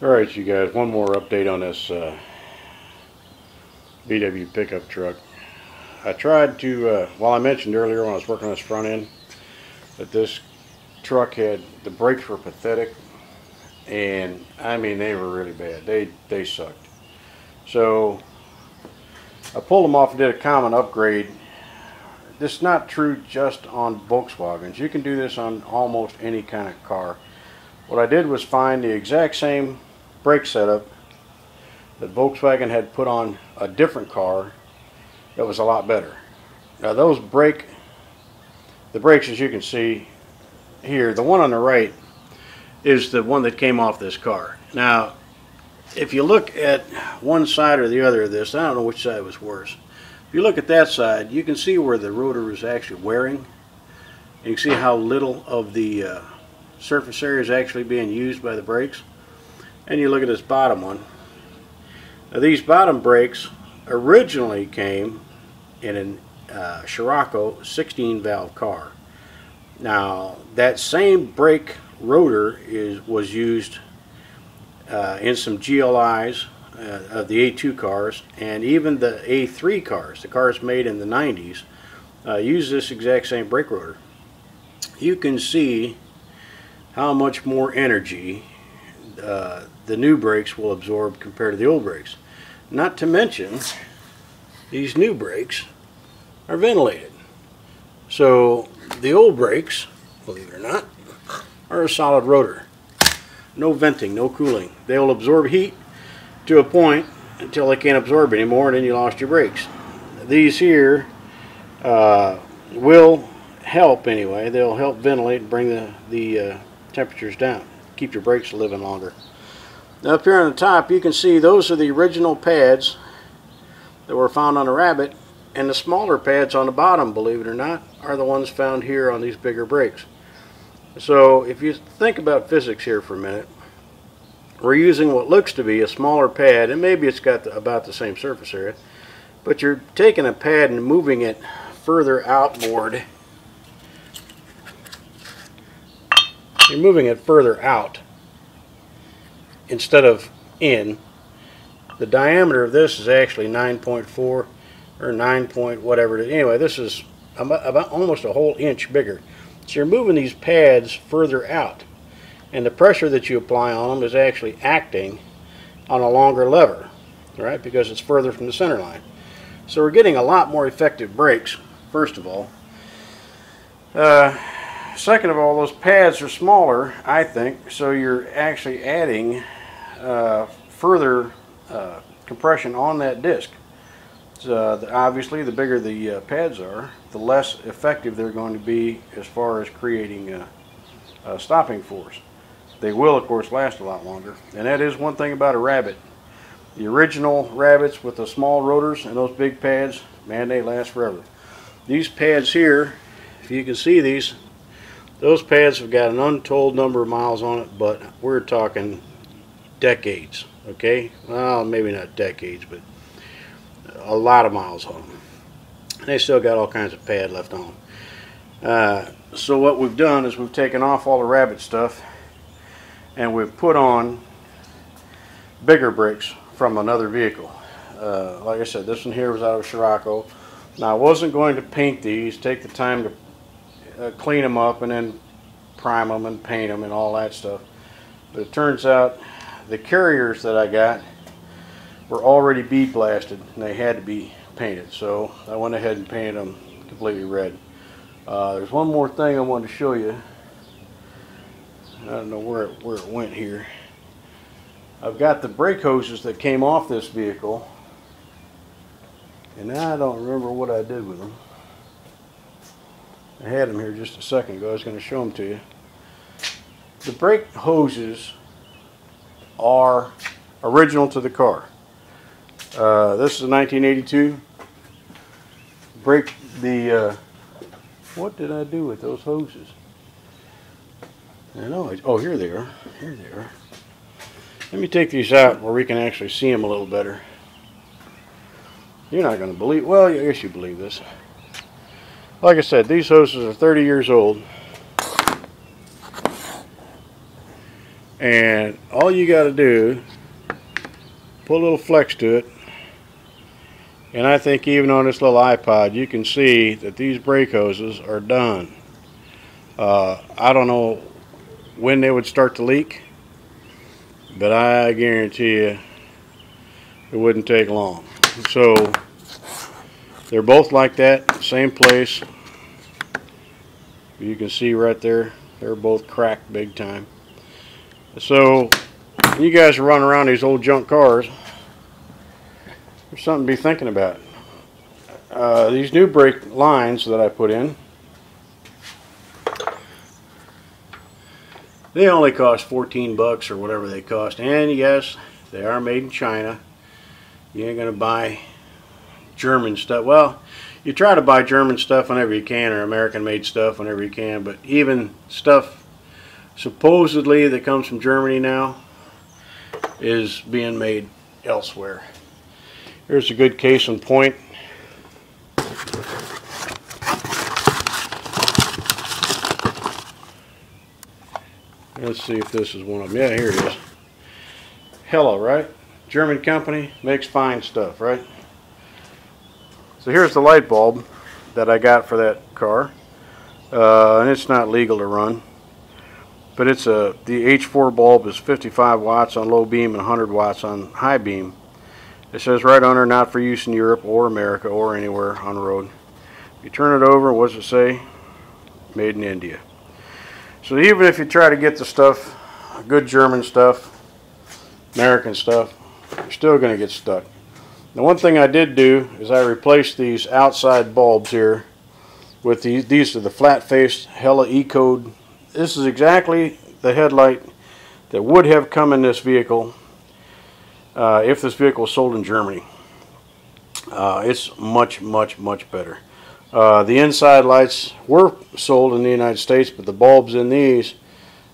Alright you guys, one more update on this VW pickup truck. I tried to, well I mentioned earlier when I was working on this front end that this truck had, the brakes were pathetic, and I mean they were really bad. They sucked. So I pulled them off and did a common upgrade. This is not true just on Volkswagens. You can do this on almost any kind of car. What I did was find the exact same brake setup that Volkswagen had put on a different car that was a lot better. Now those the brakes, as you can see here, the one on the right is the one that came off this car. Now if you look at one side or the other of this, I don't know which side was worse. If you look at that side, you can see where the rotor is actually wearing. You can see how little of the surface area is actually being used by the brakes. And you look at this bottom one. Now these bottom brakes originally came in a Scrocco 16 valve car. Now that same brake rotor was used in some GLIs of the A2 cars, and even the A3 cars, the cars made in the 90s, use this exact same brake rotor. You can see how much more energy the new brakes will absorb compared to the old brakes. Not to mention, these new brakes are ventilated. So the old brakes, believe it or not, are a solid rotor. No venting, no cooling. They will absorb heat to a point until they can't absorb anymore, and then you lost your brakes. These here will help anyway. They'll help ventilate and bring the temperatures down, keep your brakes living longer. Now up here on the top you can see those are the original pads that were found on the Rabbit, and the smaller pads on the bottom, believe it or not, are the ones found here on these bigger brakes. So if you think about physics here for a minute, we're using what looks to be a smaller pad, and maybe it's got about the same surface area, but you're taking a pad and moving it further outboard. You're moving it further out instead of in. The diameter of this is actually 9.4 or 9 point whatever it is. Anyway, this is about almost a whole inch bigger. So you're moving these pads further out, and the pressure that you apply on them is actually acting on a longer lever, right? Because it's further from the center line. So we're getting a lot more effective brakes, first of all. Second of all, those pads are smaller, I think, so you're actually adding further compression on that disc. Obviously, the bigger the pads are, the less effective they're going to be as far as creating a stopping force. They will, of course, last a lot longer, and that is one thing about a Rabbit. The original Rabbits with the small rotors and those big pads, man, they last forever. These pads here, if you can see these, those pads have got an untold number of miles on it, but we're talking decades, okay? Well, maybe not decades, but a lot of miles on them. They still got all kinds of pad left on them. So what we've done is we've taken off all the Rabbit stuff, and we've put on bigger brakes from another vehicle. Like I said, this one here was out of Scrocco. Now I wasn't going to paint these, take the time to clean them up and then prime them and paint them and all that stuff. But it turns out the carriers that I got were already bead blasted and they had to be painted. So I went ahead and painted them completely red. There's one more thing I wanted to show you. I don't know where it went here. I've got the brake hoses that came off this vehicle, and now I don't remember what I did with them. I had them here just a second ago. I was going to show them to you. The brake hoses are original to the car. This is a 1982. What did I do with those hoses? I know. Oh, here they are. Here they are. Let me take these out where we can actually see them a little better. You're not going to believe, well, I guess you believe this. Like I said, these hoses are 30 years old. And all you got to do, put a little flex to it, and I think even on this little iPod you can see that these brake hoses are done. I don't know when they would start to leak, but I guarantee you it wouldn't take long. So they're both like that, same place. You can see right there, they're both cracked big time. So you guys are running around these old junk cars, there's something to be thinking about. These new brake lines that I put in, they only cost 14 bucks or whatever they cost. And yes, they are made in China. You ain't gonna buy German stuff. Well, you try to buy German stuff whenever you can, or American made stuff whenever you can, but even stuff supposedly that comes from Germany now is being made elsewhere. Here's a good case in point. Let's see if this is one of them. Yeah, here it is. Hella, right? German company, makes fine stuff, right? So here's the light bulb that I got for that car. And it's not legal to run. But it's the H4 bulb is 55 watts on low beam and 100 watts on high beam. It says right on there, not for use in Europe or America or anywhere on the road. You turn it over, what does it say? Made in India. So even if you try to get the stuff, good German stuff, American stuff, you're still going to get stuck. Now, one thing I did do is I replaced these outside bulbs here with these are the flat-faced Hella E-Code. This is exactly the headlight that would have come in this vehicle if this vehicle was sold in Germany. It's much, much, much better. The inside lights were sold in the United States, but the bulbs in these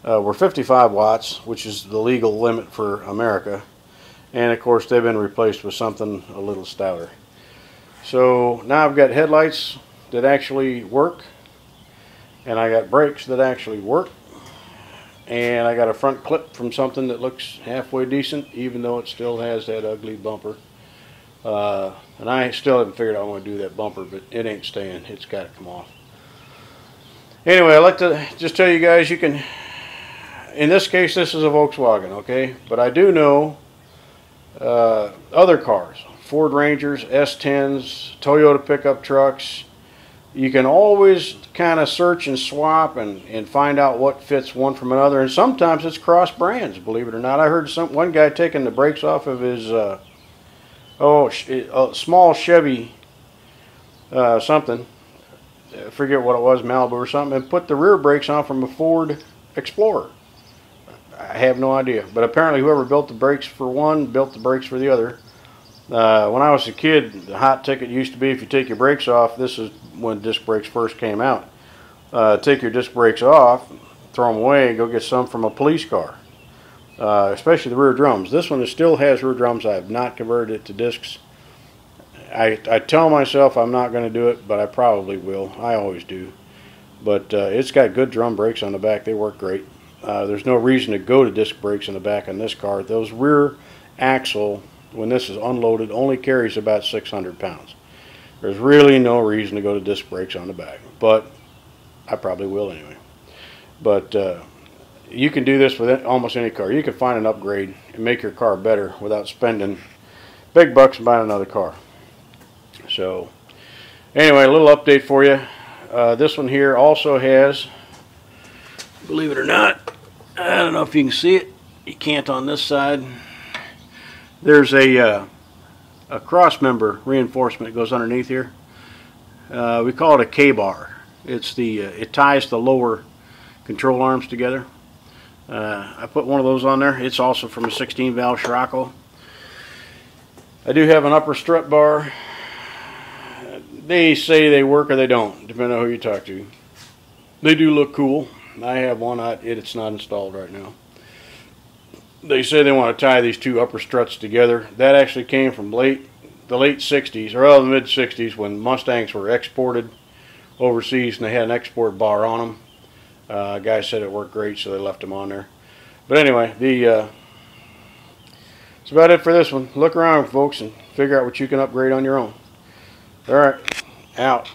were 55 watts, which is the legal limit for America. And of course, they've been replaced with something a little stouter. So now I've got headlights that actually work, and I got brakes that actually work, and I got a front clip from something that looks halfway decent, even though it still has that ugly bumper. And I still haven't figured out how I'm going to do that bumper, but it ain't staying. It's got to come off. Anyway, I'd like to just tell you guys, you can, in this case, this is a Volkswagen, okay? But I do know other cars, Ford Rangers, S10s, Toyota pickup trucks. You can always kind of search and swap and find out what fits one from another. And sometimes it's cross brands, believe it or not. I heard one guy taking the brakes off of his a small Chevy something, I forget what it was, Malibu or something, and put the rear brakes on from a Ford Explorer. I have no idea, but apparently whoever built the brakes for one built the brakes for the other. When I was a kid, the hot ticket used to be, if you take your brakes off, this is when disc brakes first came out, take your disc brakes off, throw them away, and go get some from a police car. Especially the rear drums. This one still has rear drums. I have not converted it to discs. I tell myself I'm not going to do it, but I probably will. I always do. But it's got good drum brakes on the back. They work great. There's no reason to go to disc brakes in the back on this car. Those rear axle, when this is unloaded, only carries about 600 pounds. There's really no reason to go to disc brakes on the back, but I probably will anyway. But you can do this with almost any car. You can find an upgrade and make your car better without spending big bucks and buying another car. So anyway, a little update for you. This one here also has, believe it or not, I don't know if you can see it. You can't on this side. There's a cross member reinforcement that goes underneath here. We call it a K-bar. It's it ties the lower control arms together. I put one of those on there. It's also from a 16 valve Scrocco. I do have an upper strut bar. They say they work or they don't, depending on who you talk to. They do look cool. I have one. It's not installed right now. They say they want to tie these two upper struts together. That actually came from the late 60s, or the mid 60s, when Mustangs were exported overseas and they had an export bar on them. Guy said it worked great, so they left them on there. But anyway, that's about it for this one. Look around, folks, and figure out what you can upgrade on your own. All right, out.